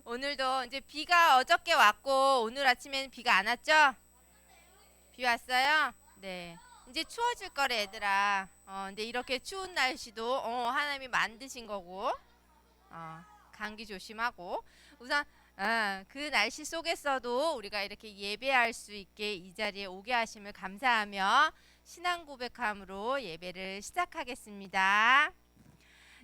오늘도 이제 비가 어저께 왔고 오늘 아침에는 비가 안 왔죠? 비 왔어요? 네. 이제 추워질 거래 얘들아. 근데 이렇게 추운 날씨도 하나님이 만드신 거고 감기 조심하고 우선 그 날씨 속에서도 우리가 이렇게 예배할 수 있게 이 자리에 오게 하심을 감사하며 신앙 고백함으로 예배를 시작하겠습니다.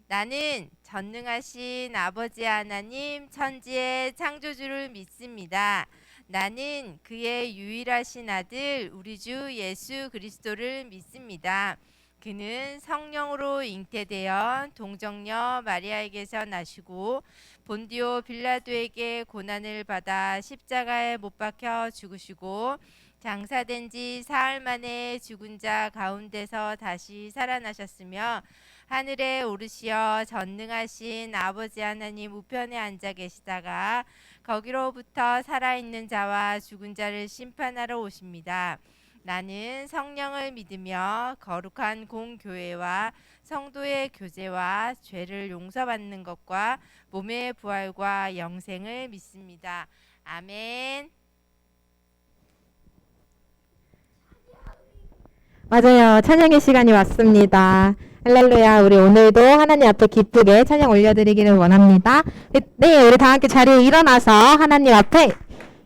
나는 전능하신 아버지 하나님 천지의 창조주를 믿습니다. 나는 그의 유일하신 아들 우리 주 예수 그리스도를 믿습니다. 그는 성령으로 잉태되어 동정녀 마리아에게서 나시고 본디오 빌라도에게 고난을 받아 십자가에 못 박혀 죽으시고 장사된 지 사흘 만에 죽은 자 가운데서 다시 살아나셨으며 하늘에 오르시어 전능하신 아버지 하나님 우편에 앉아 계시다가 거기로부터 살아있는 자와 죽은 자를 심판하러 오십니다. 나는 성령을 믿으며 거룩한 공교회와 성도의 교제와 죄를 용서받는 것과 몸의 부활과 영생을 믿습니다. 아멘. 맞아요. 찬양의 시간이 왔습니다. 할렐루야. 우리 오늘도 하나님 앞에 기쁘게 찬양 올려드리기를 원합니다. 네, 우리 다 함께 자리에 일어나서 하나님 앞에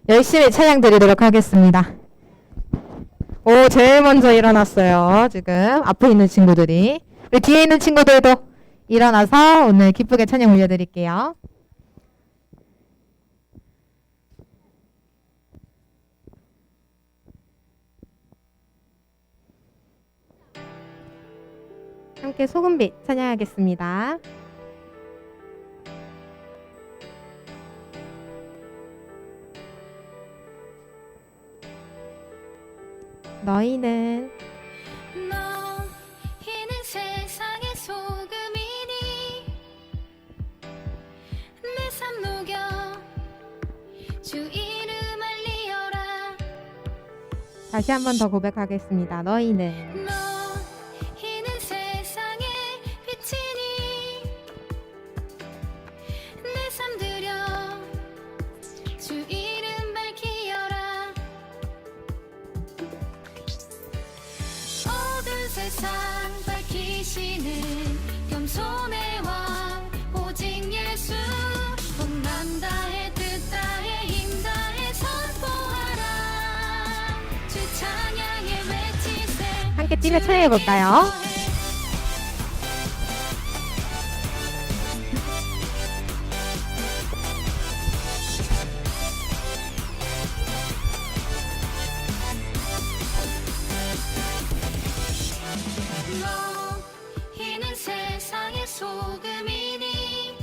열심히 찬양 드리도록 하겠습니다. 오, 제일 먼저 일어났어요. 지금 앞에 있는 친구들이. 우리 뒤에 있는 친구들도 일어나서 오늘 기쁘게 찬양 올려드릴게요. 함께 소금빛 찬양하겠습니다. 너희는 너희는 세상의 소금이니 내 삶 녹여 주 이름 알리어라. 다시 한 번 더 고백하겠습니다. 너희는 너희는 세상의 빛이니 내 삶 들여 주 이름 밝히어라. 어두운 세상 밝히시는 겸손의 왕 오직 예수. 복만 다해 뜻 다해 힘 다해 선포하라. 주 찬양에 외치세. 함께 뛰며 찬양해볼까요? 너희는 세상의 소금이니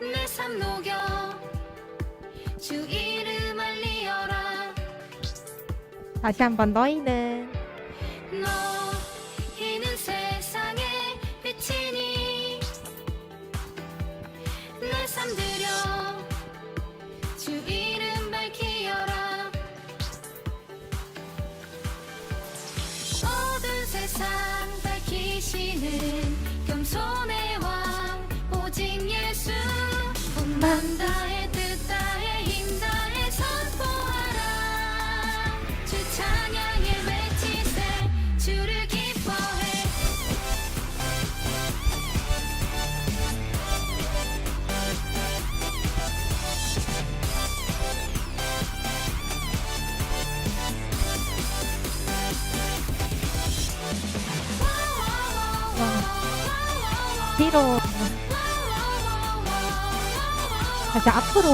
내 삶 녹여 주 이름 알리어라. 다시 한 번 너희는 너희는 세상의 빛이니 내 삶 들여 주 이름 밝히어라. 어두운 세상 밝히시는 겸손의 왕 오직 예수. 복만 다해 뜻 다해 힘 다해 선포하라. 주 찬양에 외치세. 주를 기뻐해. 뒤로 다시 앞으로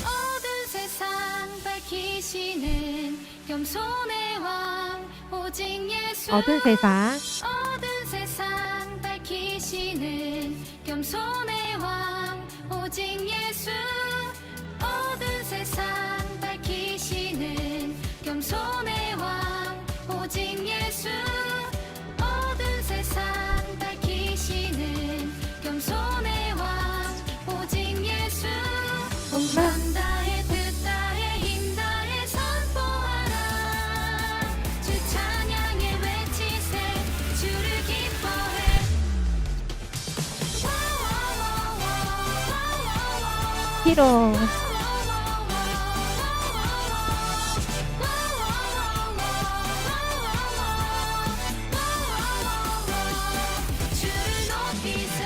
어두운 세상 밝히시는 겸손의 왕 오직 예수. 어두운 세상 어두운 세상 밝히시는 겸손의 왕 오직 예수. 어두운 세상 밝히시는 겸손의 왕 오직 예수. 어두운 세상 밝히시는 겸손의 왕 오직 예수. 복만 다해 뜻 다해 힘 다해 선포하라. 주 피로 주를 높이세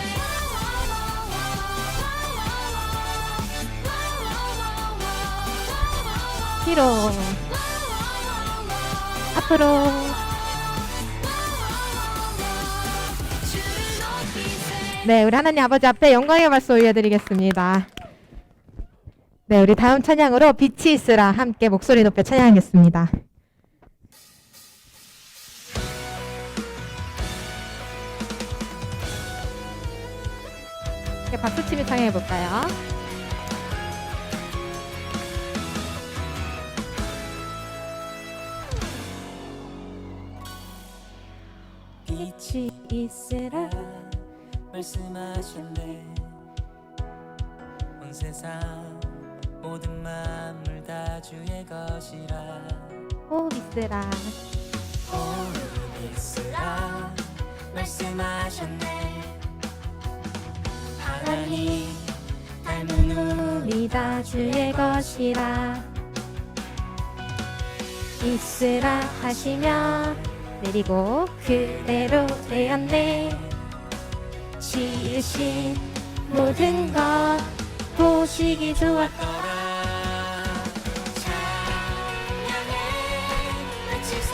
피로 앞으로 주를 높이세 네, 우리 하나님 아버지 앞에 영광의 박수 올려드리겠습니다. 네, 우리 다음 찬양으로 빛이 있으라 함께 목소리 높여 찬양하겠습니다. 이렇게 박수치며 찬양해볼까요? 빛이 있으라 말씀하셨네. 온 세상 모든 만물 다 주의 것이라. 호흡 있으라 호흡 있으라 말씀하셨네. 하나님 닮은 우리 우리 다 주의 것이라 있으라 하시며 내리고 그대로 되었네. 지으신 모든 것 보시기 좋았다. 떠라 찬양해 외치세.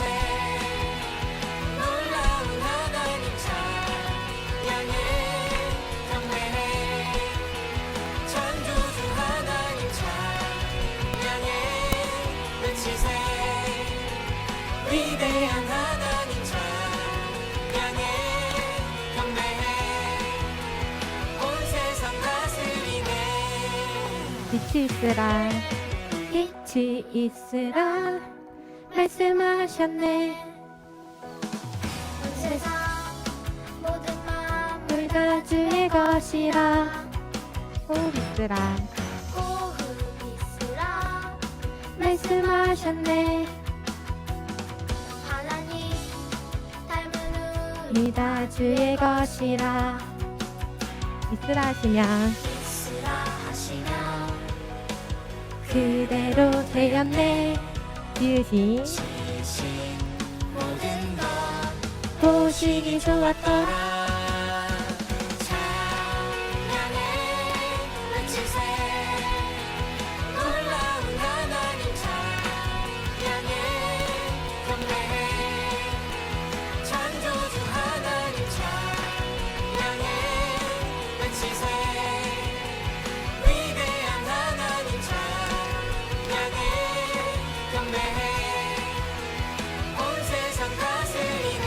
놀라운 하나님 찬양해 경배해. 창조주 하나님 찬양해 외치세. 위대한 하나님 찬양해 경배해. 온 세상 다스리네. 빛이 있으라 빛이 있으라 말씀하셨네. 온 세상 모든 만물 우리 다 주의 것이라 호흡 있으라 호흡 있으라 말씀하셨네. 하나님 닮은 우리 우리 다 주의 것이라 있으라 하시면 있으라 하시며 그대로 되었네. 지으신 지으신 모든 것 보시기 좋았더라. 떠라 찬양해 외치세. 놀라운 하나님 찬양해 경배해. 창조주 하나님 찬양해 외치세. 위대한 하나님 찬양해 경배해. 온 세상 다스리네.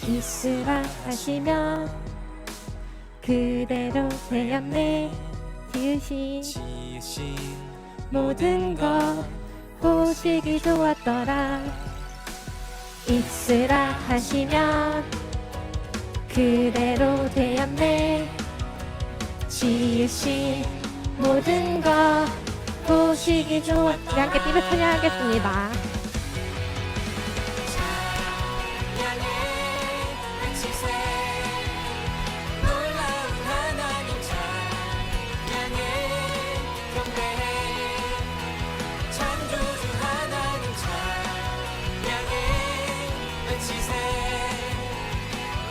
있으라 하시면 그대로 되었네. 지으신 지으신 모든 것 보시기 좋았더라. 있으라 하시면 그대로 되었네. 지으신 모든 것 보시기 좋았더라. 우리 함께 띠를 찬양하겠습니다. 찬양해 외치세. 놀라운 하나님 찬양해 경배해. 창조주 하나님 찬양해 외치세.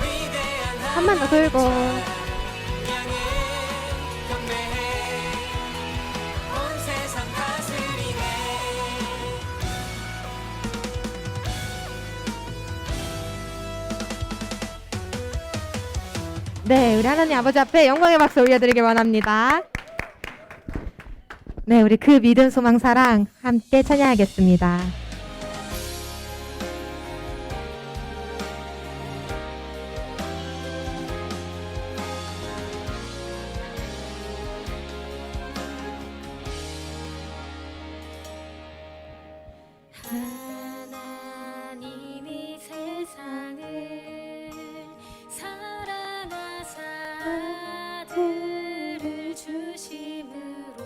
위대한 한 번 더 돌고 찬양해 경배해. 온 세상 다스리네. 네, 우리 하나님 아버지 앞에 영광의 박수 올려드리길 원합니다. 네, 우리 그 믿음, 소망, 사랑 함께 찬양하겠습니다. 하나님이 세상을 사랑하사 아들을 주심으로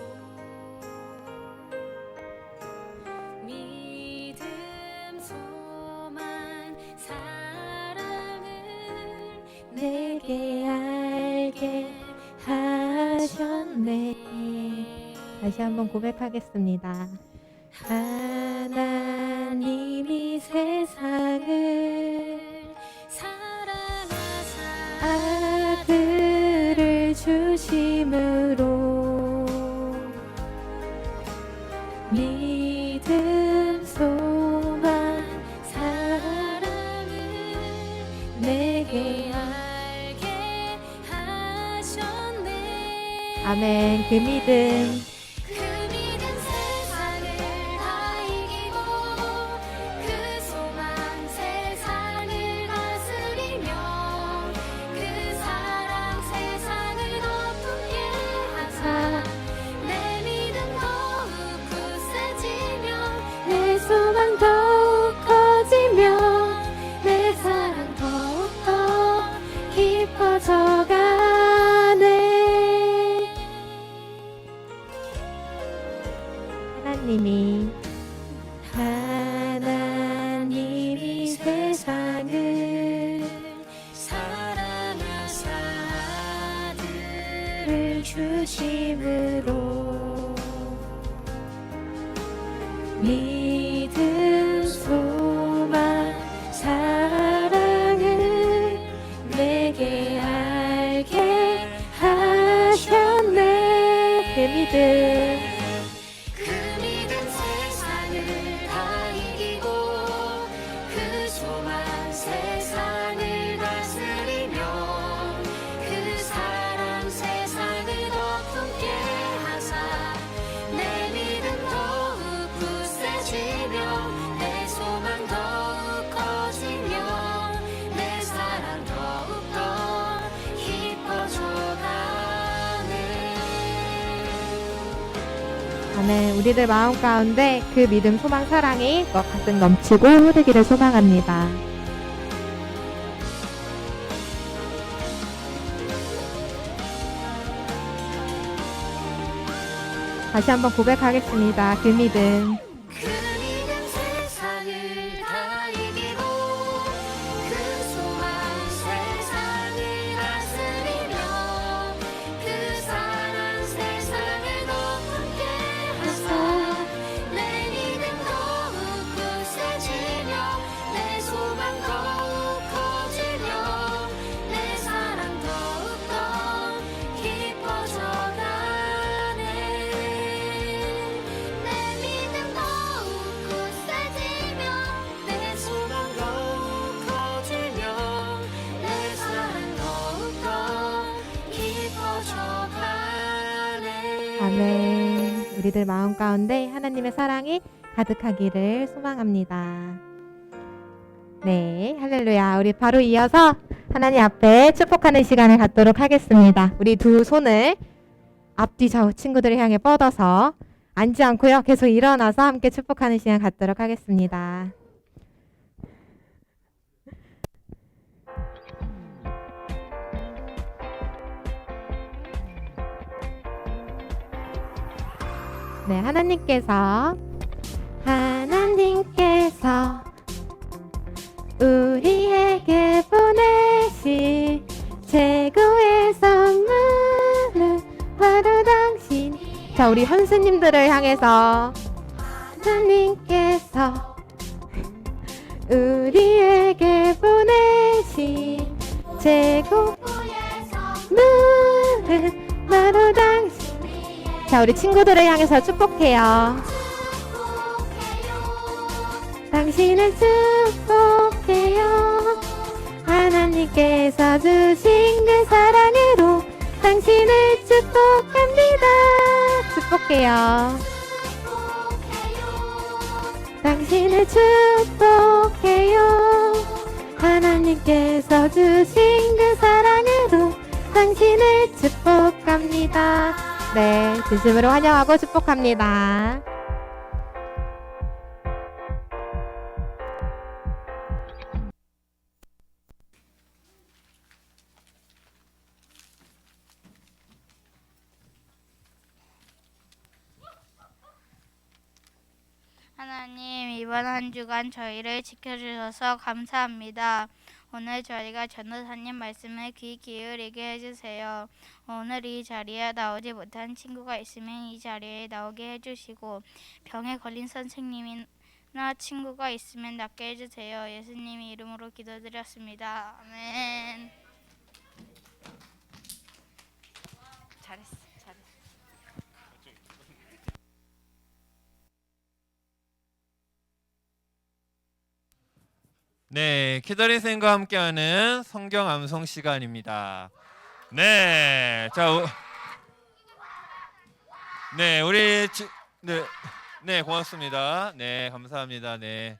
내게 알게 하셨네. 다시 한번 고백하겠습니다. 하나님이 세상을 사랑하사 아들을 주심으로 믿음 소망 사랑을 내게 알게 하셨네. 아멘. 그 믿음 그 믿음 세상을 다 이기고 그 소망 세상을 다스리며 그 사랑 세상을 덮게 하사 내 믿음 더욱 굳세지며 내 소망 더욱 커지며 내 사랑 더욱더 깊어져가네. 하나님이 세상을 사랑하사 를 주심으로 믿음 소망 사랑을 내게 알게 하셨네. 그 믿음 그 믿음 세상을 다 이기고 그 소망 세상을 다스리며 그 사랑 세상을 덮게 하사 내 믿음 더욱 굳세지며 내 소망 더욱 커지며 내 사랑 더욱더 깊어져가네. 아멘. 우리들 마음 가운데 그 믿음, 소망, 사랑이 가득 넘치고 흐르기를 소망합니다. 다시 한번 고백하겠습니다. 그 믿음. 그 믿음 세상을 다 이기고 그 소망 세상을 다스리며 그 사랑 세상을 덮게 하사 내 믿음 더욱 굳세지며 내 소망 더욱 커지며 내 사랑 더욱더 깊어져가네. 내 믿음 더욱 굳세지며 내 소망 더욱 커지며 내 사랑 더욱더 깊어져가네. 아멘. 우리들 마음 가운데 하나님의 사랑이 가득하기를 소망합니다. 네, 할렐루야. 우리 바로 이어서 하나님 앞에 축복하는 시간을 갖도록 하겠습니다. 우리 두 손을 앞뒤 좌우 친구들을 향해 뻗어서 앉지 않고요. 계속 일어나서 함께 축복하는 시간 갖도록 하겠습니다. 네, 하나님께서 우리에게 보내신 최고의 선물은 바로 당신. 자, 우리 현수님들을 향해서 하나님께서 우리에게 보내신 최고의 선물은 바로 당신. 자, 우리 친구들을 향해서 축복해요. 당신을 축복해요. 하나님께서 주신 그 사랑으로 당신을 축복합니다. 축복해요. 당신을 축복해요. 하나님께서 주신 그 사랑으로 당신을 축복합니다. 네, 진심으로 환영하고 축복합니다. 하나님, 이번 한 주간 저희를 지켜주셔서 감사합니다. 오늘 저희가 전도사님 말씀에 귀 기울이게 해주세요. 오늘 이 자리에 나오지 못한 친구가 있으면 이 자리에 나오게 해주시고 병에 걸린 선생님이나 친구가 있으면 낫게 해주세요. 예수님 이름으로 기도드렸습니다. 아멘. 잘했어. 잘했어. 네, 키다리 쌤과 함께하는 성경 암송 시간입니다. 네, 네, 네, 고맙습니다. 네, 감사합니다. 네,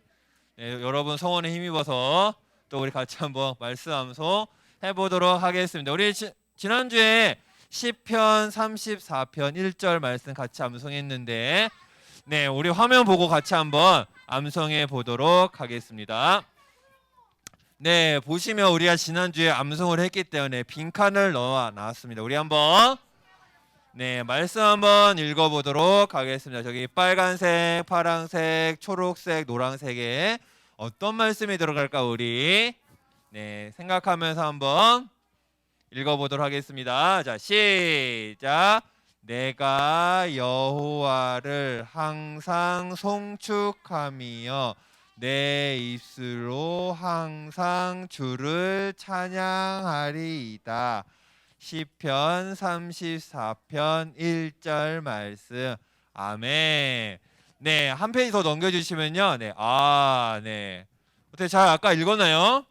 여러분 성원에 힘입어서 또 우리 같이 한번 말씀 암송 해보도록 하겠습니다. 우리 지난주에 시편 34편 1절 말씀 같이 암송했는데, 네, 우리 화면 보고 같이 한번 암송해 보도록 하겠습니다. 네, 보시면 우리가 지난주에 암송을 했기 때문에 빈칸을 넣어 놨습니다. 우리 한번 말씀 한번 읽어보도록 하겠습니다. 저기 빨간색, 파란색, 초록색, 노란색에 어떤 말씀이 들어갈까 우리 생각하면서 한번 읽어보도록 하겠습니다. 자, 시작. 내가 여호와를 항상 송축하며 내 입술로 항상 주를 찬양하리이다. 시편 34편 1절 말씀. 아멘. 네, 한 페이지 더 넘겨주시면요. 네, 어떻게 잘 아까 읽었나요?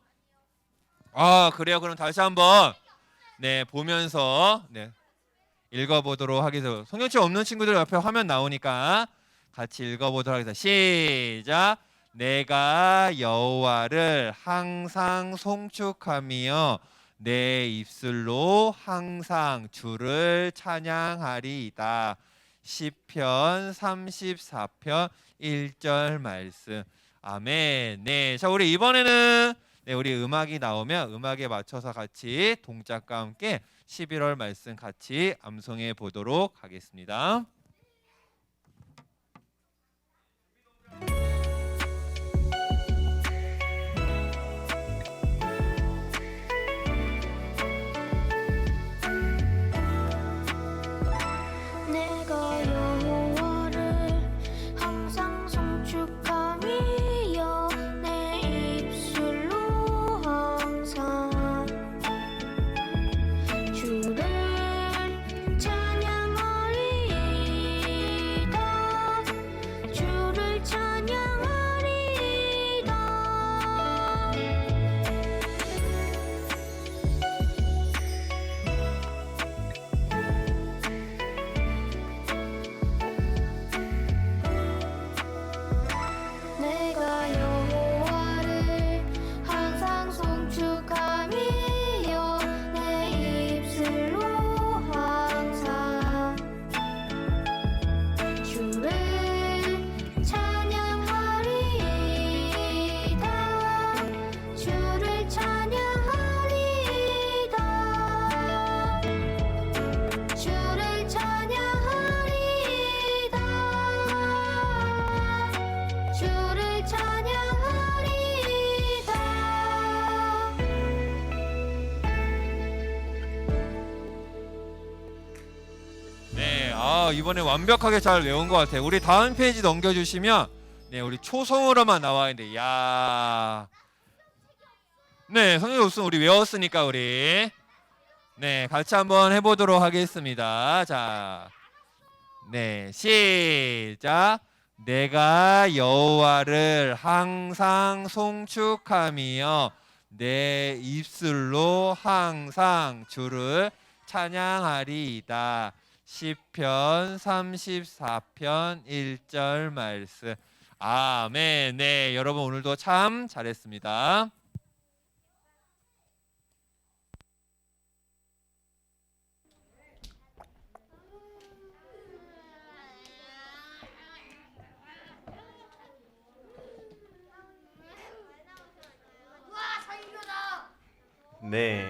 그래요. 그럼 다시 한번 보면서 읽어보도록 하겠습니다. 성경책 없는 친구들 옆에 화면 나오니까 같이 읽어보도록 하겠습니다. 시작. 내가 여호와를 항상 송축하며 내 입술로 항상 주를 찬양하리이다. 시편 34편 1절 말씀. 아멘. 네, 자 우리 이번에는 우리 음악이 나오면 음악에 맞춰서 같이 동작과 함께 11월 말씀 같이 암송해 보도록 하겠습니다. 내가 여호와를 항상 송축하며 내 입술로 항상 주를 찬양하리이다. 주를 찬양하리이다. 내가 여호와를 항상 송축하며 내 입술로 항상 주를 찬양하리이다. 주를 찬양하리이다. 주를 찬양하리이다. 주를 찬양하리이다. 네, 이번에 완벽하게 잘 외운 것 같아요. 우리 다음 페이지 넘겨주시면 우리 초성으로만 나와 있는데 성경 없으면 우리 외웠으니까 우리 같이 한번 해보도록 하겠습니다. 자, 시작. 내가 여호와를 항상 송축하며 내 입술로 항상 주를 찬양하리이다. 시편 34편 1절 말씀. 아멘. 네, 여러분 오늘도 참 잘했습니다. 네,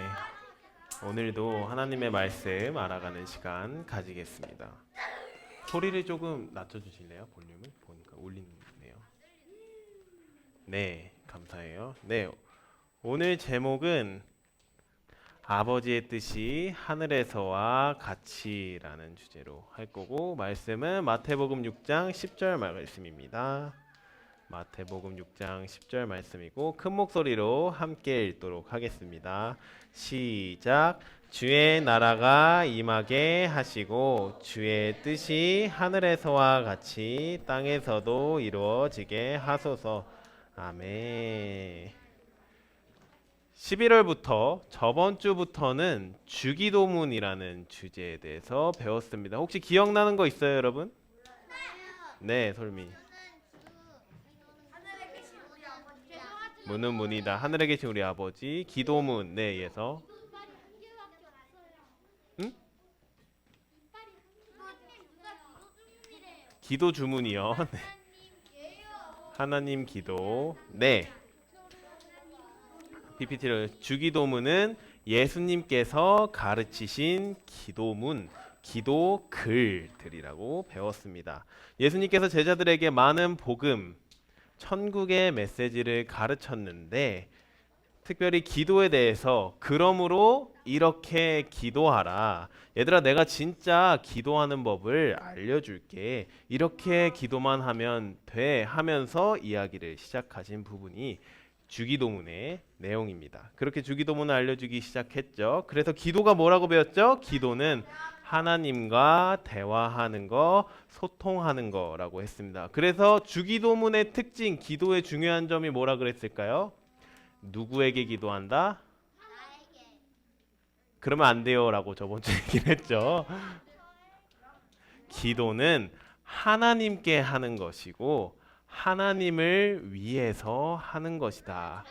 오늘도 하나님의 말씀 알아가는 시간 가지겠습니다. 소리를 조금 낮춰주실래요? 볼륨을 보니까 울리네요. 네, 감사해요. 네, 오늘 제목은 아버지의 뜻이 하늘에서와 같이라는 주제로 할 거고, 말씀은 마태복음 6장 10절 말씀입니다. 마태복음 6장 10절 말씀이고, 큰 목소리로 함께 읽도록 하겠습니다. 시작. 주의 나라가 임하게 하시고 주의 뜻이 하늘에서와 같이 땅에서도 이루어지게 하소서. 아멘. 11월부터 저번 주부터는 주기도문이라는 주제에 대해서 배웠습니다. 혹시 기억나는 거 있어요, 여러분? 네, 솔미. 문은 문이다. 하늘에 계신 우리 아버지. 기도문. 네, 예서. 응? 기도 주문이요. 네. 하나님 기도. 네. PPT를 주기도문은 예수님께서 가르치신 기도문, 기도 글들이라고 배웠습니다. 예수님께서 제자들에게 많은 복음, 천국의 메시지를 가르쳤는데, 특별히 기도에 대해서 그러므로 이렇게 기도하라. 얘들아, 내가 진짜 기도하는 법을 알려줄게. 이렇게 기도만 하면 돼 하면서 이야기를 시작하신 부분이 주기도문의 내용입니다. 그렇게 주기도문을 알려주기 시작했죠. 그래서 기도가 뭐라고 배웠죠? 기도는 하나님과 대화하는 거, 소통하는 거라고 했습니다. 그래서 주기도문의 특징, 기도의 중요한 점이 뭐라 그랬을까요? 누구에게 기도한다? 그러면 안 돼요 라고 저번 주에 얘기를 했죠. 기도는 하나님께 하는 것이고 하나님을 위해서 하는 것이다.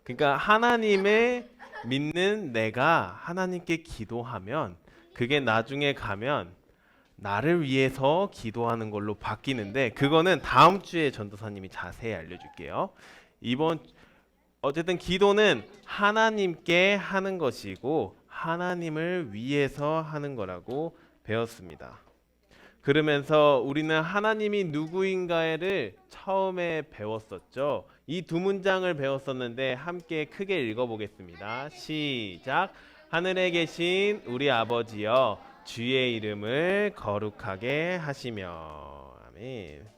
그러니까 하나님을 믿는 내가 하나님께 기도하면 그게 나중에 가면 나를 위해서 기도하는 걸로 바뀌는데, 그거는 다음 주에 전도사님이 자세히 알려줄게요. 어쨌든 기도는 하나님께 하는 것이고 하나님을 위해서 하는 거라고 배웠습니다. 그러면서 우리는 하나님이 누구인가를 처음에 배웠었죠. 이 두 문장을 배웠었는데 함께 크게 읽어보겠습니다. 시작. 하늘에 계신 우리 아버지여, 주의 이름을 거룩하게 하시며. 아멘.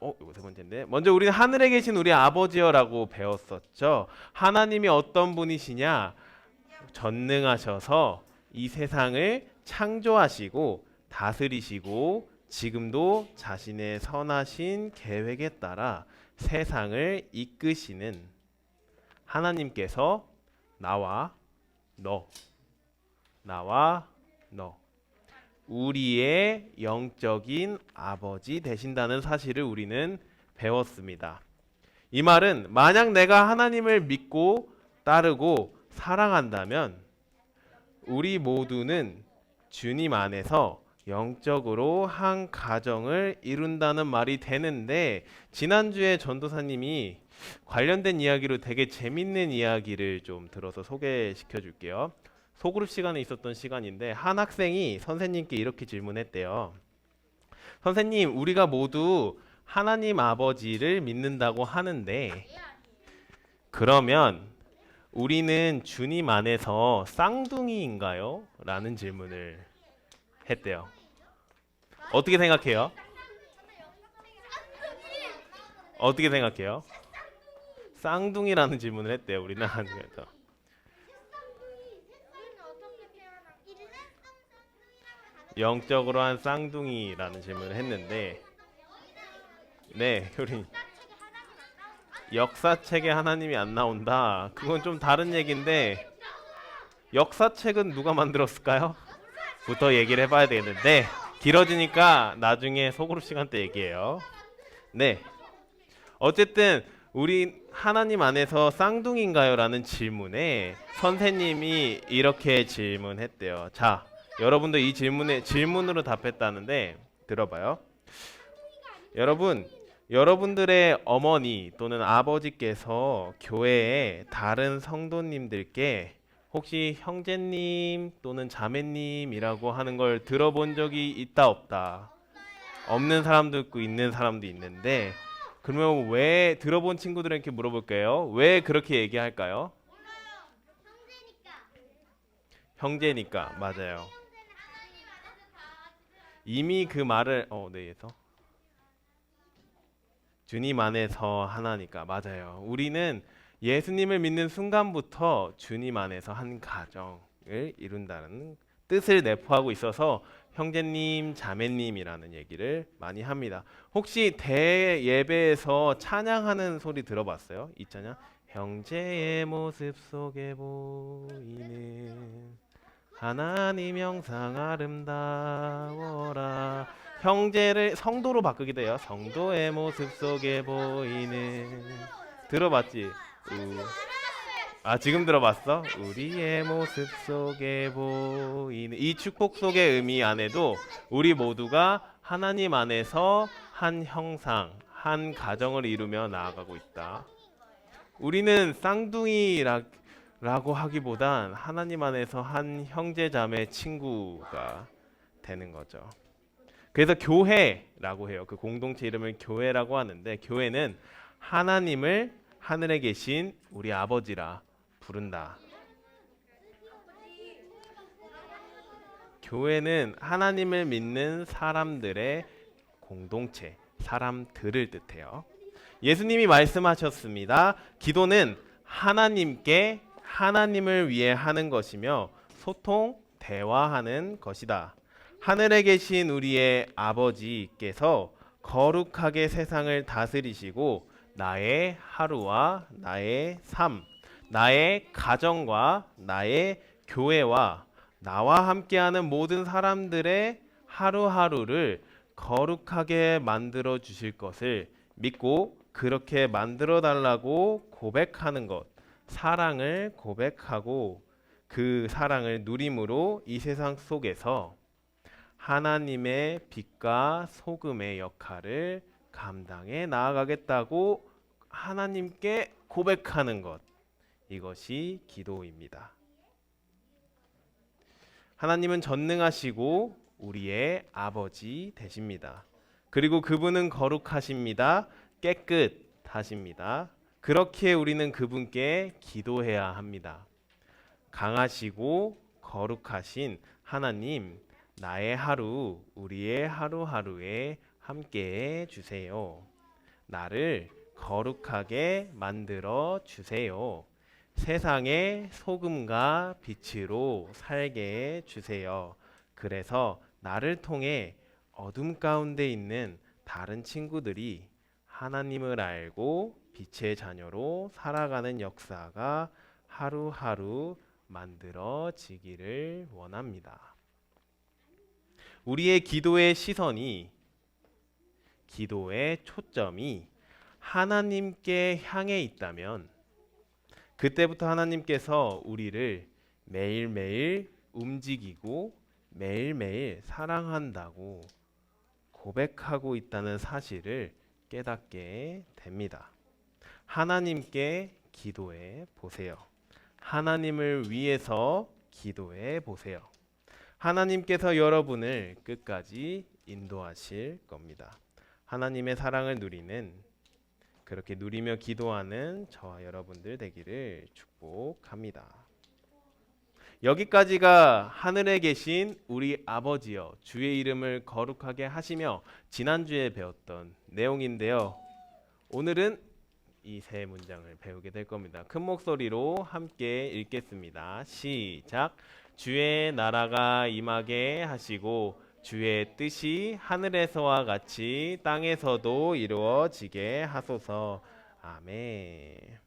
이거 세 번째인데, 먼저 우리는 하늘에 계신 우리 아버지여라고 배웠었죠. 하나님이 어떤 분이시냐? 전능하셔서 이 세상을 창조하시고 다스리시고 지금도 자신의 선하신 계획에 따라 세상을 이끄시는 하나님께서 나와 너, 우리의 영적인 아버지 되신다는 사실을 우리는 배웠습니다. 이 말은 만약 내가 하나님을 믿고 따르고 사랑한다면 우리 모두는 주님 안에서 영적으로 한 가정을 이룬다는 말이 되는데, 지난주에 전도사님이 관련된 이야기로 되게 재밌는 이야기를 좀 들어서 소개시켜 줄게요. 소그룹 시간에 있었던 시간인데 한 학생이 선생님께 이렇게 질문했대요. 선생님, 우리가 모두 하나님 아버지를 믿는다고 하는데 그러면 우리는 주님 안에서 쌍둥이인가요? 라는 질문을 했대요. 어떻게 생각해요? 어떻게 생각해요? 쌍둥이라는 질문을 했대요. 우리나라에서. 영적으로 한 쌍둥이라는 질문을 했는데, 네, 우리 역사책에 하나님이 안 나온다. 그건 좀 다른 얘기인데, 역사책은 누가 만들었을까요? 부터 얘기를 해봐야 되겠는데, 길어지니까 나중에 소그룹 시간 때 얘기해요. 네, 어쨌든 우리 하나님 안에서 쌍둥이인가요? 라는 질문에 선생님이 이렇게 질문했대요. 자, 여러분도 이 질문으로 답했다는데 들어봐요. 여러분들의 어머니 또는 아버지께서 교회에 다른 성도님들께 혹시 형제님 또는 자매님이라고 하는 걸 들어본 적이 있다 없다? 없는 사람도 있고 있는 사람도 있는데, 그러면 왜 들어본 친구들에게 물어볼게요. 왜 그렇게 얘기할까요? 형제니까. 맞아요. 이미 그 말을 네, 예서 주님 안에서 하나니까. 맞아요. 우리는 예수님을 믿는 순간부터 주님 안에서 한 가정을 이룬다는 뜻을 내포하고 있어서 형제님, 자매님이라는 얘기를 많이 합니다. 혹시 대예배에서 찬양하는 소리 들어봤어요? 이 찬양? 형제의 모습 속에 보이는 하나님 형상 아름다워라. 형제를 성도로 바꾸기도 해요. 성도의 모습 속에 보이는. 들어봤지? 지금 들어봤어? 우리의 모습 속에 보이는. 이 축복 속의 의미 안에도 우리 모두가 하나님 안에서 한 형상, 한 가정을 이루며 나아가고 있다. 우리는 쌍둥이라고 하기보단 하나님 안에서 한 형제 자매 친구가 되는 거죠. 그래서 교회라고 해요. 그 공동체 이름을 교회라고 하는데, 교회는 하나님을 하늘에 계신 우리 아버지라 부른다. 교회는 하나님을 믿는 사람들의 공동체, 사람들을 뜻해요. 예수님이 말씀하셨습니다. 기도는 하나님께 하나님을 위해 하는 것이며 소통, 대화하는 것이다. 하늘에 계신 우리의 아버지께서 거룩하게 세상을 다스리시고 나의 하루와 나의 삶, 나의 가정과 나의 교회와 나와 함께하는 모든 사람들의 하루하루를 거룩하게 만들어 주실 것을 믿고 그렇게 만들어 달라고 고백하는 것, 사랑을 고백하고 그 사랑을 누림으로 이 세상 속에서 하나님의 빛과 소금의 역할을 감당해 나아가겠다고 하나님께 고백하는 것, 이것이 기도입니다. 하나님은 전능하시고 우리의 아버지 되십니다. 그리고 그분은 거룩하십니다. 깨끗하십니다. 그렇게 우리는 그분께 기도해야 합니다. 강하시고 거룩하신 하나님, 나의 하루, 우리의 하루하루에 함께해 주세요. 나를 거룩하게 만들어 주세요. 세상의 소금과 빛으로 살게 해 주세요. 그래서 나를 통해 어둠 가운데 있는 다른 친구들이 하나님을 알고 빛의 자녀로 살아가는 역사가 하루하루 만들어지기를 원합니다. 우리의 기도의 시선이, 기도의 초점이 하나님께 향해 있다면 그때부터 하나님께서 우리를 매일매일 움직이고 매일매일 사랑한다고 고백하고 있다는 사실을 깨닫게 됩니다. 하나님께 기도해 보세요. 하나님을 위해서 기도해 보세요. 하나님께서 여러분을 끝까지 인도하실 겁니다. 하나님의 사랑을 누리는, 그렇게 누리며 기도하는 저와 여러분들 되기를 축복합니다. 여기까지가 하늘에 계신 우리 아버지여 주의 이름을 거룩하게 하시며 지난주에 배웠던 내용인데요. 오늘은 이 세 문장을 배우게 될 겁니다. 큰 목소리로 함께 읽겠습니다. 시작. 주의 나라가 임하게 하시고 주의 뜻이 하늘에서와 같이 땅에서도 이루어지게 하소서. 아멘.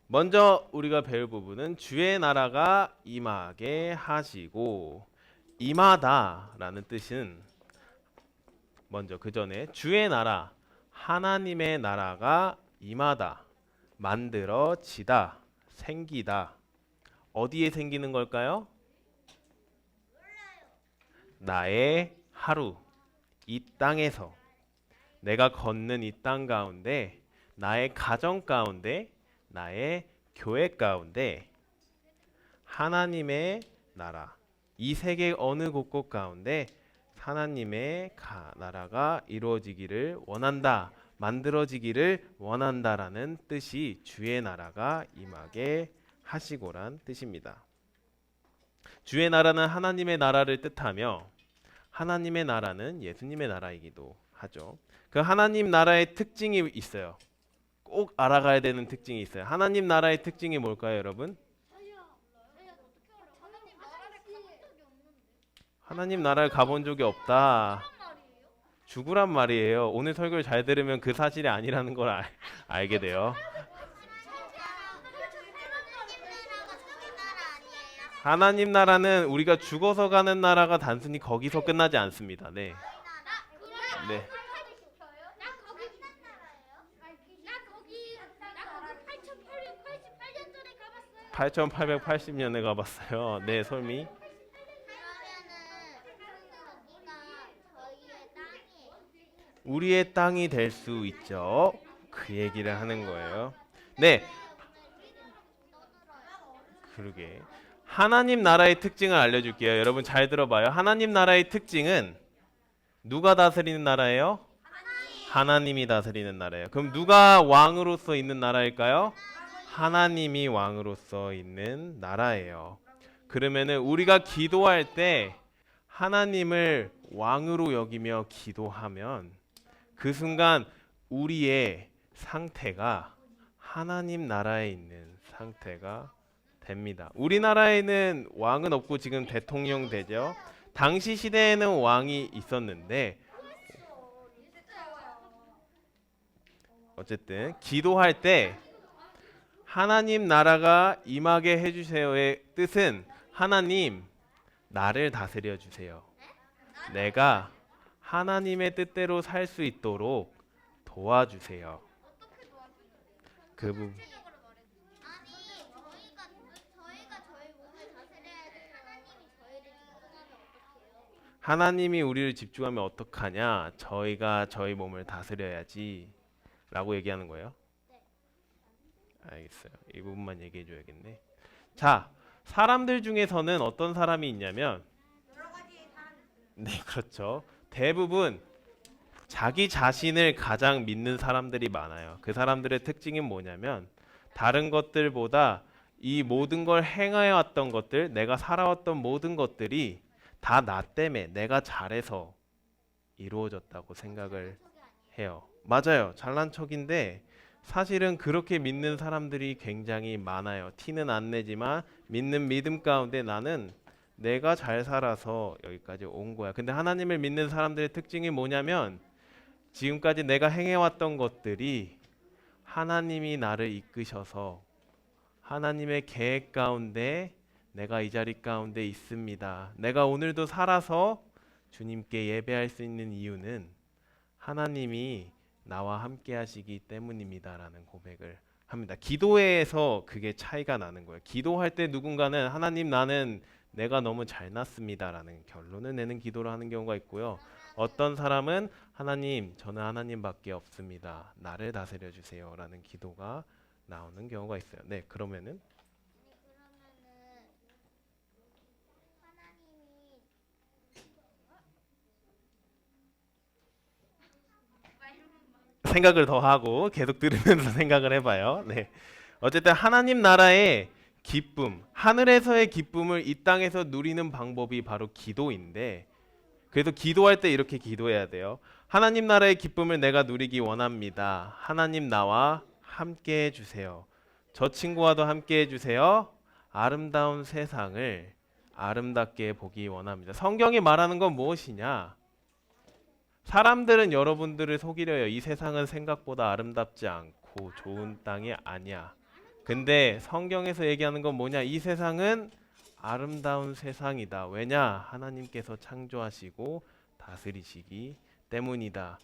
먼저 우리가 배울 부분은 주의 나라가 임하게 하시고, 임하다라는 뜻은 먼저 그 전에 주의 나라, 하나님의 나라가 임하다, 만들어지다, 생기다. 어디에 생기는 걸까요? 나의 하루, 이 땅에서, 내가 걷는 이 땅 가운데, 나의 가정 가운데, 나의 교회 가운데 하나님의 나라, 이 세계 어느 곳곳 가운데 하나님의 나라가 이루어지기를 원한다, 만들어지기를 원한다라는 뜻이 주의 나라가 임하게 하시고란 뜻입니다. 주의 나라는 하나님의 나라를 뜻하며 하나님의 나라는 예수님의 나라이기도 하죠. 그 하나님 나라의 특징이 있어요. 꼭 알아가야 되는 특징이 있어요. 하나님 나라의 특징이 뭘까요, 여러분? 하나님 나라를 가본 적이 없다. 죽으란 말이에요. 오늘 설교를 잘 들으면 그 사실이 아니라는 걸 알게 돼요. 하나님 나라는 우리가 죽어서 가는 나라가 단순히 거기서 끝나지 않습니다. 네. 네. 8880년에 가봤어요. 네, 솔미. 우리의 땅이 될 수 있죠. 그 얘기를 하는 거예요. 네. 그러게. 하나님 나라의 특징을 알려줄게요. 여러분 잘 들어봐요. 하나님 나라의 특징은 누가 다스리는 나라예요? 하나님이 다스리는 나라예요. 그럼 누가 왕으로서 있는 나라일까요? 하나님이 왕으로서 있는 나라예요. 그러면은 우리가 기도할 때 하나님을 왕으로 여기며 기도하면 그 순간 우리의 상태가 하나님 나라에 있는 상태가 됩니다. 우리나라에는 왕은 없고 지금 대통령 되죠. 당시 시대에는 왕이 있었는데 어쨌든 기도할 때 하나님 나라가 임하게 해주세요의 뜻은 하나님 나를 다스려 주세요. 내가 하나님의 뜻대로 살 수 있도록 도와주세요. 그 부분. 하나님이 우리를 집중하면 어떡하냐? 저희가 저희 몸을 다스려야지 라고 얘기하는 거예요. 알겠어요. 이 부분만 얘기해 줘야겠네. 자, 사람들 중에서는 어떤 사람이 있냐면 네, 그렇죠. 대부분 자기 자신을 가장 믿는 사람들이 많아요. 그 사람들의 특징은 뭐냐면 다른 것들보다 이 모든 걸 행하여 왔던 것들, 내가 살아왔던 모든 것들이 다 나 때문에 내가 잘해서 이루어졌다고 생각을 해요. 맞아요. 잘난 척인데 사실은 그렇게 믿는 사람들이 굉장히 많아요. 티는 안 내지만 믿는 믿음 가운데 나는 내가 잘 살아서 여기까지 온 거야. 근데 하나님을 믿는 사람들의 특징이 뭐냐면 지금까지 내가 행해왔던 것들이 하나님이 나를 이끄셔서 하나님의 계획 가운데 내가 이 자리 가운데 있습니다. 내가 오늘도 살아서 주님께 예배할 수 있는 이유는 하나님이 나와 함께 하시기 때문입니다라는 고백을 합니다. 기도에서 그게 차이가 나는 거예요. 기도할 때 누군가는 하나님 나는 내가 너무 잘났습니다라는 결론을 내는 기도를 하는 경우가 있고요. 어떤 사람은 하나님 저는 하나님밖에 없습니다. 나를 다스려 주세요라는 기도가 나오는 경우가 있어요. 네, 그러면은 생각을 더 하고 계속 들으면서 생각을 해봐요. 네, 어쨌든 하나님 나라의 기쁨, 하늘에서의 기쁨을 이 땅에서 누리는 방법이 바로 기도인데, 그래서 기도할 때 이렇게 기도해야 돼요. 하나님 나라의 기쁨을 내가 누리기 원합니다. 하나님 나와 함께 해주세요. 저 친구와도 함께 해주세요. 아름다운 세상을 아름답게 보기 원합니다. 성경이 말하는 건 무엇이냐? 사람들은 여러분들을 속이려요. 이 세상은 생각보다 아름답지 않고 좋은 땅이 아니야. 근데 성경에서 얘기하는 건 뭐냐? 이 세상은 아름다운 세상이다. 왜냐? 하나님께서 창조하시고 다스리시기 때문이다.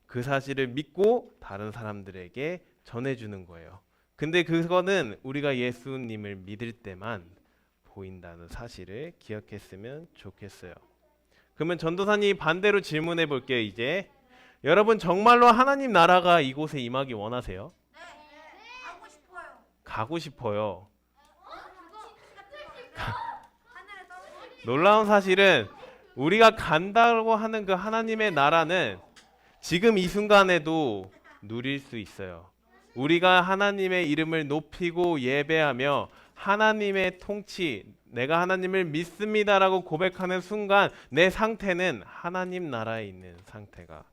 그 사실을 믿고 다른 사람들에게 전해주는 거예요. 근데 그거는 우리가 예수님을 믿을 때만 보인다는 사실을 기억했으면 좋겠어요. 그러면 전도사님 반대로 질문해 볼게요. 이제 여러분 정말로 하나님 나라가 이곳에 임하기 원하세요? 가고 싶어요. 놀라운 사실은 우리가 간다고 하는 그 하나님의 나라는 지금 이 순간에도 누릴 수 있어요. 우리가 하나님의 이름을 높이고 예배하며 하나님의 통치, 내가 하나님을 믿습니다라고 고백하는 순간 내 상태는 하나님 나라에 있는 상태가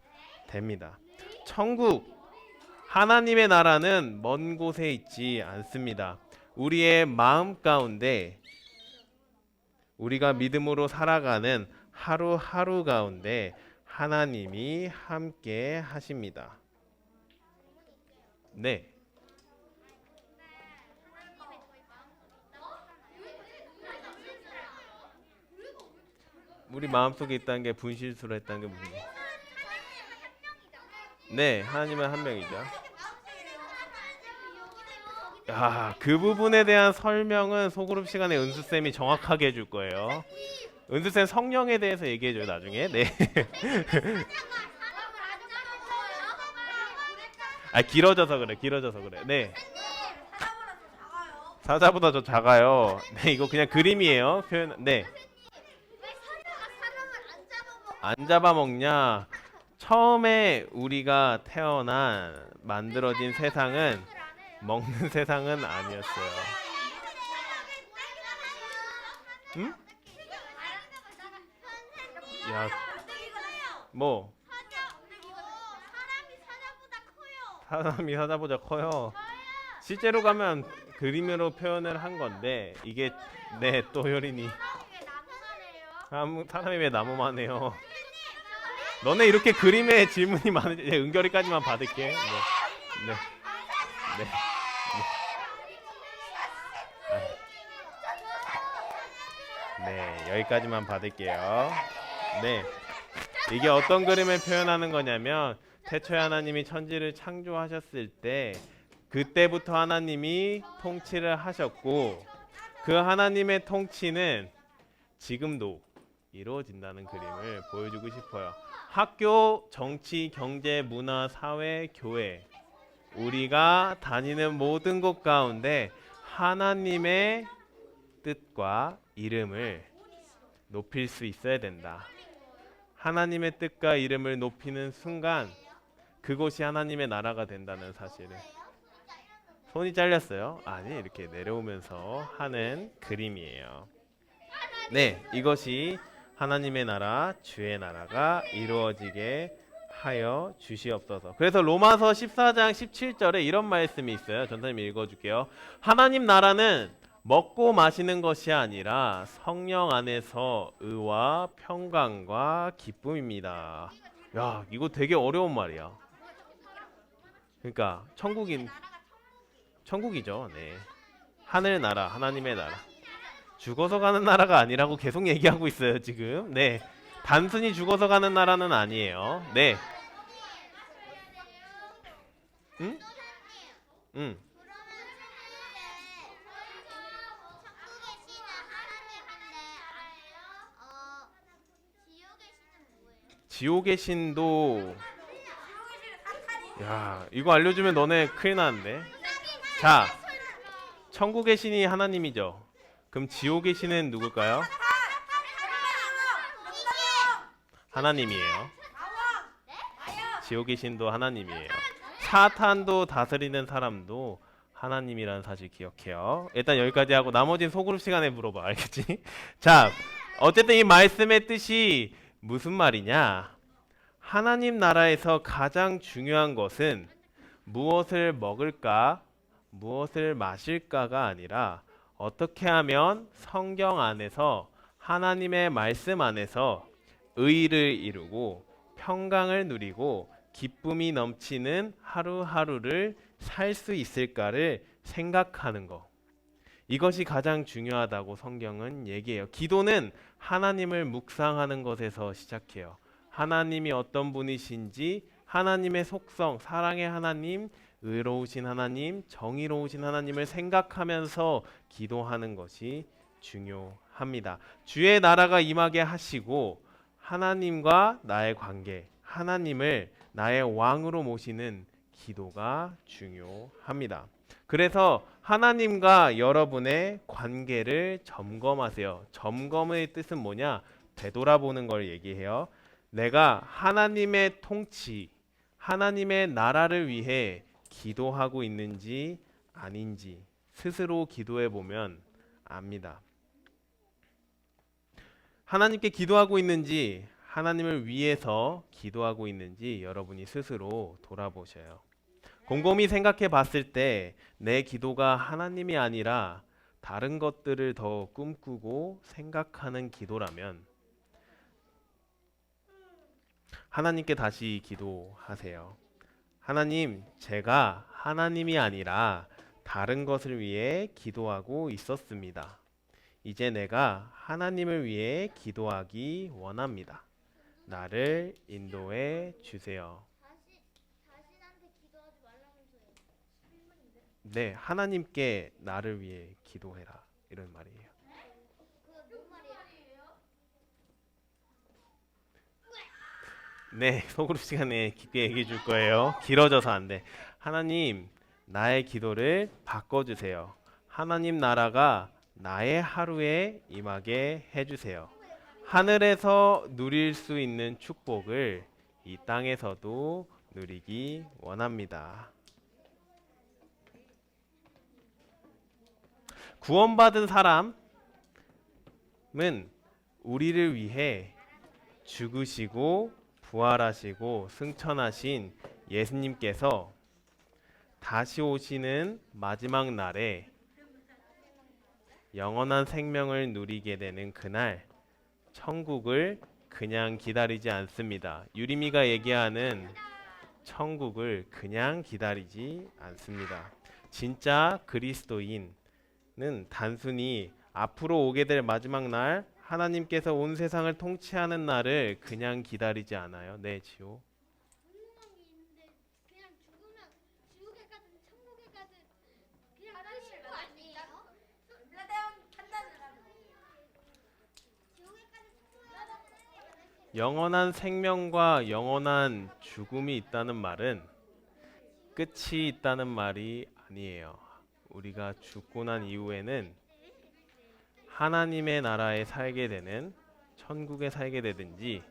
됩니다. 천국, 하나님의 나라는 먼 곳에 있지 않습니다. 우리의 마음 가운데, 우리가 믿음으로 살아가는 하루하루 가운데 하나님이 함께 하십니다. 네. 우리 마음속에 있다는 게 분실수로 했다는 게 무슨 말이에요? 네, 하나님은 한 명이죠. 야, 그 부분에 대한 설명은 소그룹 시간에 은수쌤이 정확하게 해줄 거예요. 은수쌤 성령에 대해서 얘기해줘요 나중에. 네. 아, 길어져서 그래. 네. 사자보다 더 작아요. 네, 이거 그냥 그림이에요. 표현. 네. 안 잡아먹냐? 처음에 우리가 태어난 만들어진 세상은 먹는 세상은 아니었어요. 응? 야, 뭐? 사람이 사자보다 커요. 실제로 가면 그림으로 표현을 한 건데 이게 네, 또 효린이 사람이 왜 나무만 해요? 너네 이렇게 그림에 질문이 많은지 은결이까지만 받을게. 네. 네. 네. 네, 여기까지만 받을게요. 네, 이게 어떤 그림을 표현하는 거냐면 태초에 하나님이 천지를 창조하셨을 때 그때부터 하나님이 통치를 하셨고 그 하나님의 통치는 지금도 이루어진다는 그림을 보여주고 싶어요. 학교, 정치, 경제, 문화, 사회, 교회, 우리가 다니는 모든 곳 가운데 하나님의 뜻과 이름을 높일 수 있어야 된다. 하나님의 뜻과 이름을 높이는 순간 그곳이 하나님의 나라가 된다는 사실을. 손이 잘렸어요? 아니, 이렇게 내려오면서 하는 그림이에요. 네, 이것이 하나님의 나라, 주의 나라가 이루어지게 하여 주시옵소서. 그래서 로마서 14장 17절에 이런 말씀이 있어요. 전사님 읽어줄게요. 하나님 나라는 먹고 마시는 것이 아니라 성령 안에서 의와 평강과 기쁨입니다. 야, 이거 되게 어려운 말이야. 그러니까 천국이죠. 네. 하늘 나라, 하나님의 나라. 죽어서 가는 나라가 아니라고 계속 얘기하고 있어요, 지금. 네. 단순히 죽어서 가는 나라는 아니에요. 네. 응? 응. 지옥의 신도. 야, 이거 알려주면 너네 큰일 나는데. 자, 천국의 신이 하나님이죠. 그럼 지옥의 신은 누굴까요? 하나님이에요. 지옥의 신도 하나님이에요. 사탄도 다스리는 사람도 하나님이라는 사실 기억해요. 일단 여기까지 하고 나머지는 소그룹 시간에 물어봐. 알겠지? 자, 어쨌든 이 말씀의 뜻이 무슨 말이냐? 하나님 나라에서 가장 중요한 것은 무엇을 먹을까, 무엇을 마실까가 아니라 어떻게 하면 성경 안에서 하나님의 말씀 안에서 의를 이루고 평강을 누리고 기쁨이 넘치는 하루하루를 살 수 있을까를 생각하는 것. 이것이 가장 중요하다고 성경은 얘기해요. 기도는 하나님을 묵상하는 것에서 시작해요. 하나님이 어떤 분이신지, 하나님의 속성, 사랑의 하나님, 의로우신 하나님, 정의로우신 하나님을 생각하면서 기도하는 것이 중요합니다. 주의 나라가 임하게 하시고 하나님과 나의 관계, 하나님을 나의 왕으로 모시는 기도가 중요합니다. 그래서 하나님과 여러분의 관계를 점검하세요. 점검의 뜻은 뭐냐? 되돌아보는 걸 얘기해요. 내가 하나님의 통치, 하나님의 나라를 위해 기도하고 있는지 아닌지 스스로 기도해 보면 압니다. 하나님께 기도하고 있는지, 하나님을 위해서 기도하고 있는지 여러분이 스스로 돌아보셔요. 곰곰이 생각해 봤을 때 내 기도가 하나님이 아니라 다른 것들을 더 꿈꾸고 생각하는 기도라면 하나님께 다시 기도하세요. 하나님, 제가 하나님이 아니라 다른 것을 위해 기도하고 있었습니다. 이제 내가 하나님을 위해 기도하기 원합니다. 나를 인도해 주세요. 네, 하나님께 나를 위해 기도해라, 이런 말이에요. 네, 소그룹 시간에 깊게 얘기해 줄 거예요. 길어져서 안 돼. 하나님, 나의 기도를 바꿔주세요. 하나님 나라가 나의 하루에 임하게 해주세요. 하늘에서 누릴 수 있는 축복을 이 땅에서도 누리기 원합니다. 구원받은 사람은 우리를 위해 죽으시고 부활하시고 승천하신 예수님께서 다시 오시는 마지막 날에 영원한 생명을 누리게 되는 그날, 천국을 그냥 기다리지 않습니다. 유리미가 얘기하는 천국을 그냥 기다리지 않습니다. 진짜 그리스도인은 단순히 앞으로 오게 될 마지막 날, 하나님께서 온 세상을 통치하는 날을 그냥 기다리지 않아요. 네, 지호. 영원한 생명과 영원한 죽음이 있다는 말은 끝이 있다는 말이 아니에요. 우리가 죽고 난 이후에는 하나님의 나라에 살게 되는, 천국에 살게 되든지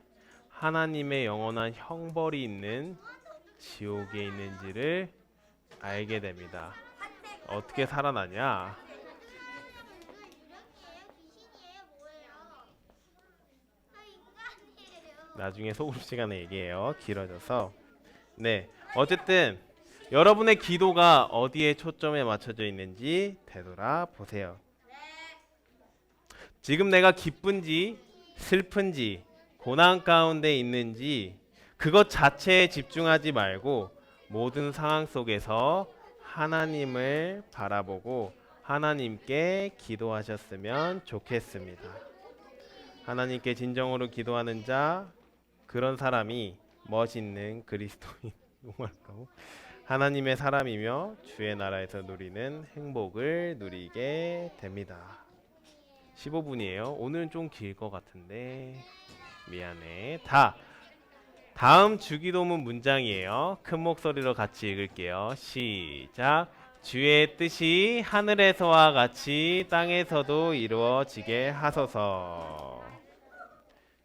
하나님의 영원한 형벌이 있는 지옥에 있는지를 알게 됩니다. 어떻게 살아나냐? 나중에 소그룹 시간에 얘기해요. 길어져서. 네, 어쨌든 여러분의 기도가 어디에 초점에 맞춰져 있는지 되돌아보세요. 지금 내가 기쁜지 슬픈지 고난 가운데 있는지 그것 자체에 집중하지 말고 모든 상황 속에서 하나님을 바라보고 하나님께 기도하셨으면 좋겠습니다. 하나님께 진정으로 기도하는 자, 그런 사람이 멋있는 그리스도인, 하나님의 사람이며 주의 나라에서 누리는 행복을 누리게 됩니다. 15분이에요. 오늘은 좀 길 것 같은데 미안해. 다음 주기도문 문장이에요. 큰 목소리로 같이 읽을게요. 시작. 주의 뜻이 하늘에서와 같이 땅에서도 이루어지게 하소서.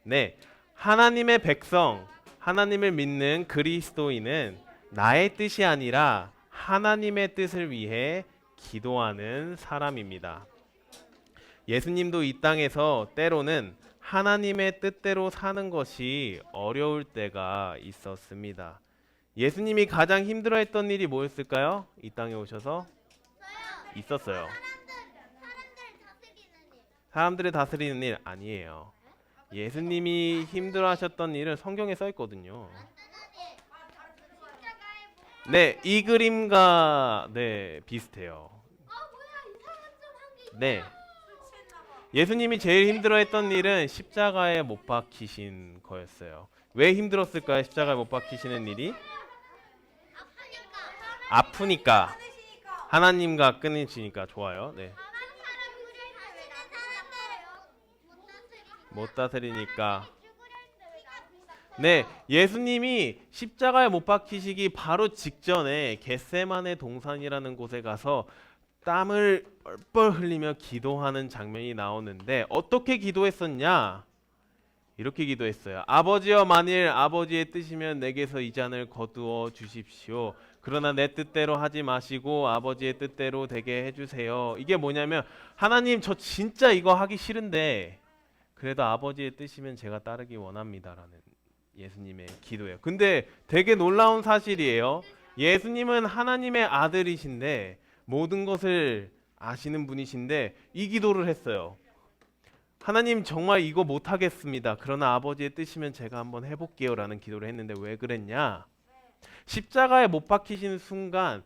네, 하나님의 백성, 하나님을 믿는 그리스도인은 나의 뜻이 아니라 하나님의 뜻을 위해 기도하는 사람입니다. 예수님도 이 땅에서 때로는 하나님의 뜻대로 사는 것이 어려울 때가 있었습니다. 예수님이 가장 힘들어했던 일이 뭐였을까요? 이 땅에 오셔서 있었어요. 사람들을 다스리는 일 아니에요. 예수님이 힘들어하셨던 일은 성경에 써 있거든요. 네, 이 그림과 비슷해요. 네, 예수님이 제일 힘들어했던 일은 십자가에 못 박히신 거였어요. 왜 힘들었을까요? 십자가에 못 박히시는 일이? 아프니까. 하나님과 끊으시니까. 좋아요. 네. 못 다스리니까. 네, 예수님이 십자가에 못 박히시기 바로 직전에 겟세마네 동산이라는 곳에 가서 땀을 뻘뻘 흘리며 기도하는 장면이 나오는데 어떻게 기도했었냐? 이렇게 기도했어요. 아버지여, 만일 아버지의 뜻이면 내게서 이 잔을 거두어 주십시오. 그러나 내 뜻대로 하지 마시고 아버지의 뜻대로 되게 해주세요. 이게 뭐냐면, 하나님 저 진짜 이거 하기 싫은데 그래도 아버지의 뜻이면 제가 따르기 원합니다라는 예수님의 기도예요. 근데 되게 놀라운 사실이에요. 예수님은 하나님의 아들이신데 모든 것을 아시는 분이신데 이 기도를 했어요. 하나님 정말 이거 못하겠습니다. 그러나 아버지의 뜻이면 제가 한번 해볼게요 라는 기도를 했는데 왜 그랬냐? 십자가에 못 박히시는 순간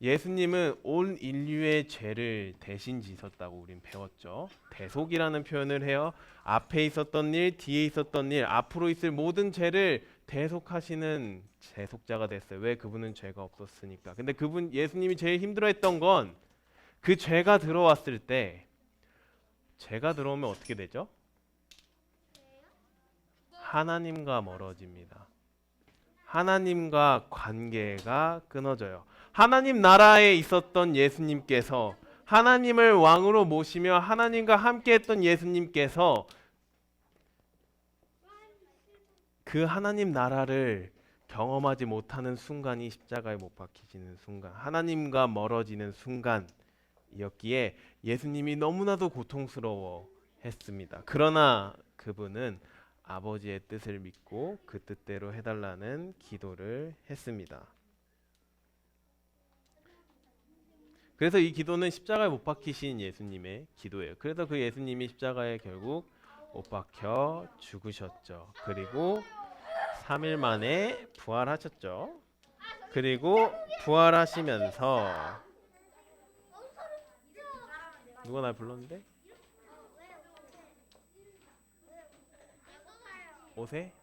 예수님은 온 인류의 죄를 대신 지셨다고 우린 배웠죠. 대속이라는 표현을 해요. 앞에 있었던 일, 뒤에 있었던 일, 앞으로 있을 모든 죄를 대속하시는 대속자가 됐어요. 왜? 그분은 죄가 없었으니까. 근데 그분 예수님이 제일 힘들어했던 건 그 죄가 들어왔을 때, 죄가 들어오면 어떻게 되죠? 하나님과 멀어집니다. 하나님과 관계가 끊어져요. 하나님 나라에 있었던 예수님께서, 하나님을 왕으로 모시며 하나님과 함께했던 예수님께서 그 하나님 나라를 경험하지 못하는 순간이 십자가에 못 박히시는 순간, 하나님과 멀어지는 순간이었기에 예수님이 너무나도 고통스러워 했습니다. 그러나 그분은 아버지의 뜻을 믿고 그 뜻대로 해달라는 기도를 했습니다. 그래서 이 기도는 십자가에 못 박히신 예수님의 기도예요. 그래서 그 예수님이 십자가에 결국 못 박혀 죽으셨죠. 그리고 3일 만에 부활하셨죠. 그리고 부활하시면서 누가 날 불렀는데? 옷에?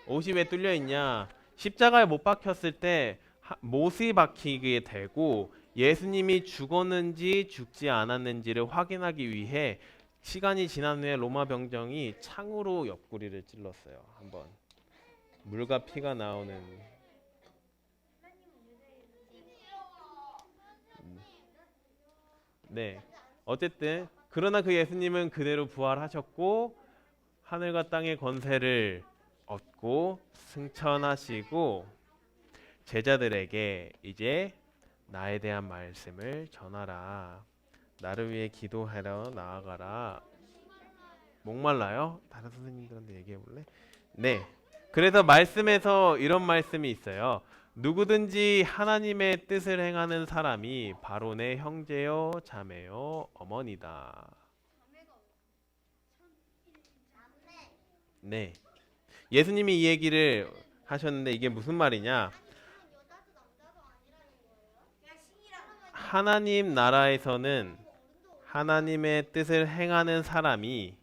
옷이 왜 뚫려 있냐? 십자가에 못 박혔을 때 못이 박히게 되고 예수님이 죽었는지 죽지 않았는지를 확인하기 위해 시간이 지난 후에 로마 병정이 창으로 옆구리를 찔렀어요. 한번 물과 피가 나오는. 네, 어쨌든 그러나 그 예수님은 그대로 부활하셨고 하늘과 땅의 권세를 얻고 승천하시고 제자들에게 이제 나에 대한 말씀을 전하라. 나를 위해 기도하러 나아가라. 목말라요? 다른 선생님들한테 얘기해 볼래? 네. 그래서 말씀에서 이런 말씀이 있어요. 누구든지 하나님의 뜻을 행하는 사람이 바로 내 형제요, 자매요, 어머니다. 네. 예수님이 이 얘기를 하셨는데 이게 무슨 말이냐? 하나님 나라에서는 하나님의 뜻을 행하는 사람이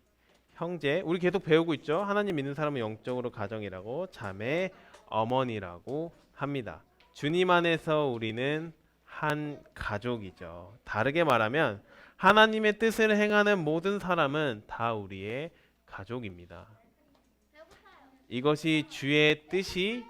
형제, 우리 계속 배우고 있죠. 하나님 믿는 사람은 영적으로 가정이라고, 자매, 어머니라고 합니다. 주님 안에서 우리는 한 가족이죠. 다르게 말하면 하나님의 뜻을 행하는 모든 사람은 다 우리의 가족입니다. 이것이 주의 뜻이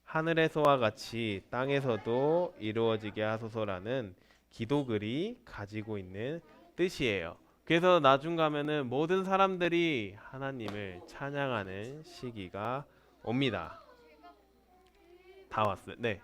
하늘에서와 같이 땅에서도 이루어지게 하소서라는 기도글이 가지고 있는 뜻이에요. 그래서 나중 가면은 모든 사람들이 하나님을 찬양하는 시기가 옵니다. 다 왔어요. 네.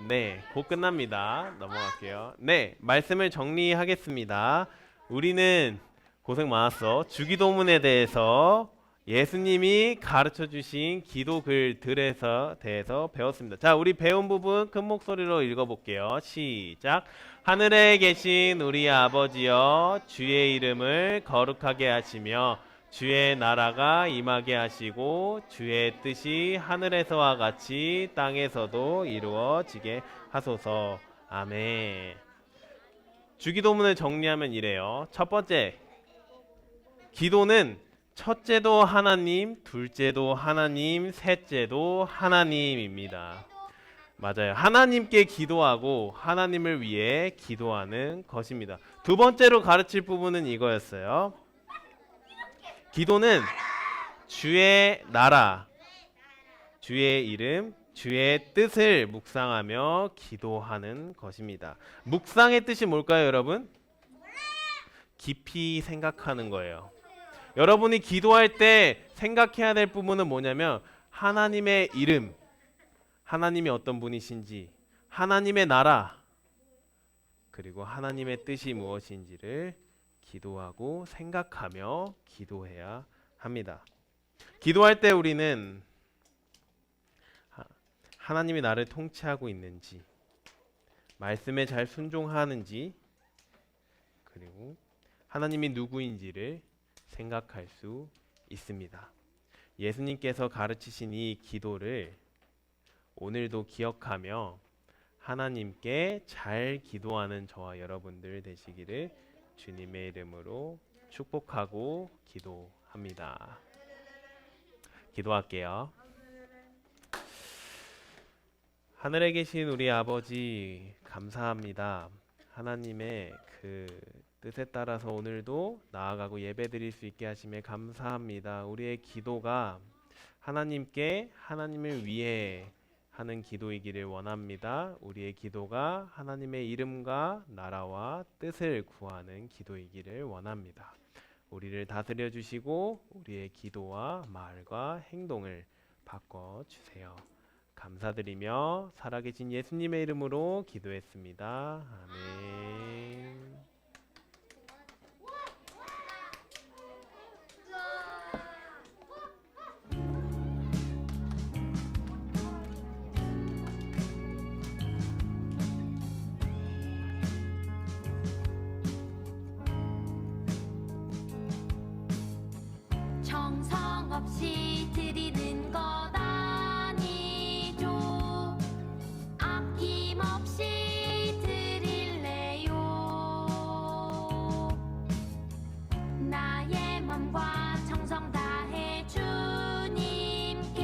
네, 곧 끝납니다. 넘어갈게요. 네, 말씀을 정리하겠습니다. 우리는 고생 많았어. 주기도문에 대해서 예수님이 가르쳐 주신 기도글들에서 대해서 배웠습니다. 자, 우리 배운 부분 큰 목소리로 읽어볼게요. 시작. 하늘에 계신 우리 아버지여, 주의 이름을 거룩하게 하시며 주의 나라가 임하게 하시고 주의 뜻이 하늘에서와 같이 땅에서도 이루어지게 하소서. 아멘. 주기도문을 정리하면 이래요. 첫 번째, 기도는 첫째도 하나님, 둘째도 하나님, 셋째도 하나님입니다. 맞아요. 하나님께 기도하고 하나님을 위해 기도하는 것입니다. 두 번째로 가르칠 부분은 이거였어요. 기도는 주의 나라, 주의 이름, 주의 뜻을 묵상하며 기도하는 것입니다. 묵상의 뜻이 뭘까요, 여러분? 깊이 생각하는 거예요. 여러분이 기도할 때 생각해야 될 부분은 뭐냐면 하나님의 이름, 하나님이 어떤 분이신지, 하나님의 나라, 그리고 하나님의 뜻이 무엇인지를 기도하고 생각하며 기도해야 합니다. 기도할 때 우리는 하나님이 나를 통치하고 있는지, 말씀에 잘 순종하는지, 그리고 하나님이 누구인지를 생각할 수 있습니다. 예수님께서 가르치신 이 기도를 오늘도 기억하며 하나님께 잘 기도하는 저와 여러분들 되시기를 주님의 이름으로 축복하고 기도합니다. 기도할게요. 하늘에 계신 우리 아버지 감사합니다. 하나님의 그 뜻에 따라서 오늘도 나아가고 예배드릴 수 있게 하심에 감사합니다. 우리의 기도가 하나님께 하나님을 위해 하는 기도이기를 원합니다. 우리의 기도가 하나님의 이름과 나라와 뜻을 구하는 기도이기를 원합니다. 우리를 다스려 주시고 우리의 기도와 말과 행동을 바꿔 주세요. 감사드리며 살아계신 예수님의 이름으로 기도했습니다. 아멘. 정성 없이 드리는 것 아니죠. 아낌없이 드릴래요. 나의 맘과 정성 다해 주님께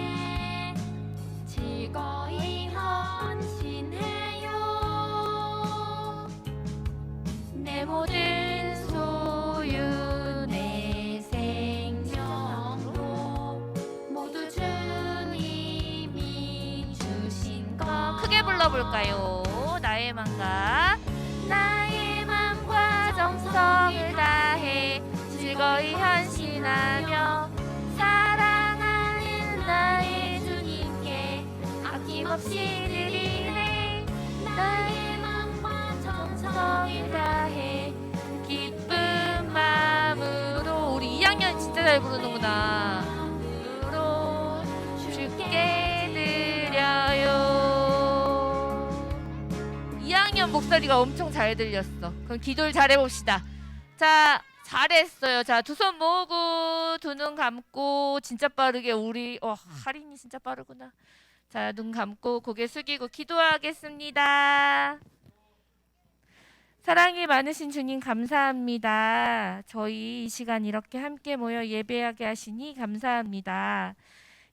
즐거이 헌신해요. 내 모든 소유 내 생명도 모두 주님이 주신 것. 크게 불러볼까요? 나의 맘과 정성을 다해 즐거이 헌신하며 사랑하는 나의 주님께 아낌없이 드리네. 나의 맘과 정성을 다해 기쁜 마음으로. 우리 2학년 진짜 잘 부르는구나. 마음으로 주께 드려요. 2학년 목소리가 엄청 잘 들렸어. 그럼 기도를 잘해봅시다. 자, 잘했어요. 자, 두 손 모으고 두 눈 감고 진짜 빠르게 우리 할인이 진짜 빠르구나. 자, 눈 감고 고개 숙이고 기도하겠습니다. 사랑이 많으신 주님 감사합니다. 저희 이 시간 이렇게 함께 모여 예배하게 하시니 감사합니다.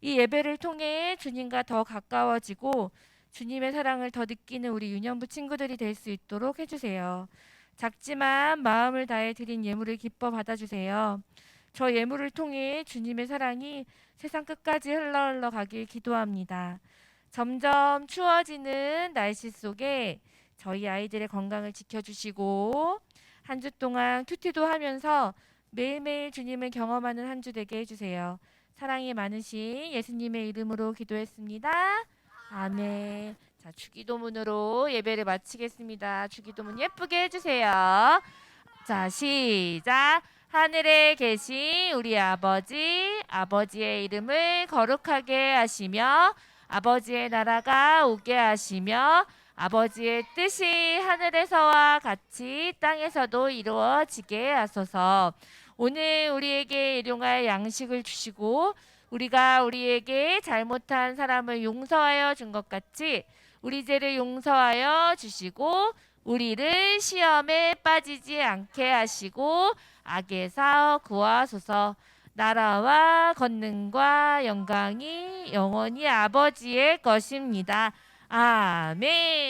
이 예배를 통해 주님과 더 가까워지고 주님의 사랑을 더 느끼는 우리 유년부 친구들이 될 수 있도록 해주세요. 작지만 마음을 다해 드린 예물을 기뻐 받아주세요. 저 예물을 통해 주님의 사랑이 세상 끝까지 흘러 가길 기도합니다. 점점 추워지는 날씨 속에 저희 아이들의 건강을 지켜주시고 한 주 동안 큐티도 하면서 매일매일 주님을 경험하는 한 주 되게 해주세요. 사랑이 많으신 예수님의 이름으로 기도했습니다. 아멘. 자, 주기도문으로 예배를 마치겠습니다. 주기도문 예쁘게 해주세요. 자, 시작. 하늘에 계신 우리 아버지의 이름을 거룩하게 하시며 아버지의 나라가 오게 하시며 아버지의 뜻이 하늘에서와 같이 땅에서도 이루어지게 하소서. 오늘 우리에게 일용할 양식을 주시고 우리가 우리에게 잘못한 사람을 용서하여 준 것 같이 우리 죄를 용서하여 주시고 우리를 시험에 빠지지 않게 하시고 악에서 구하소서. 나라와 권능과 영광이 영원히 아버지의 것입니다. 아멘.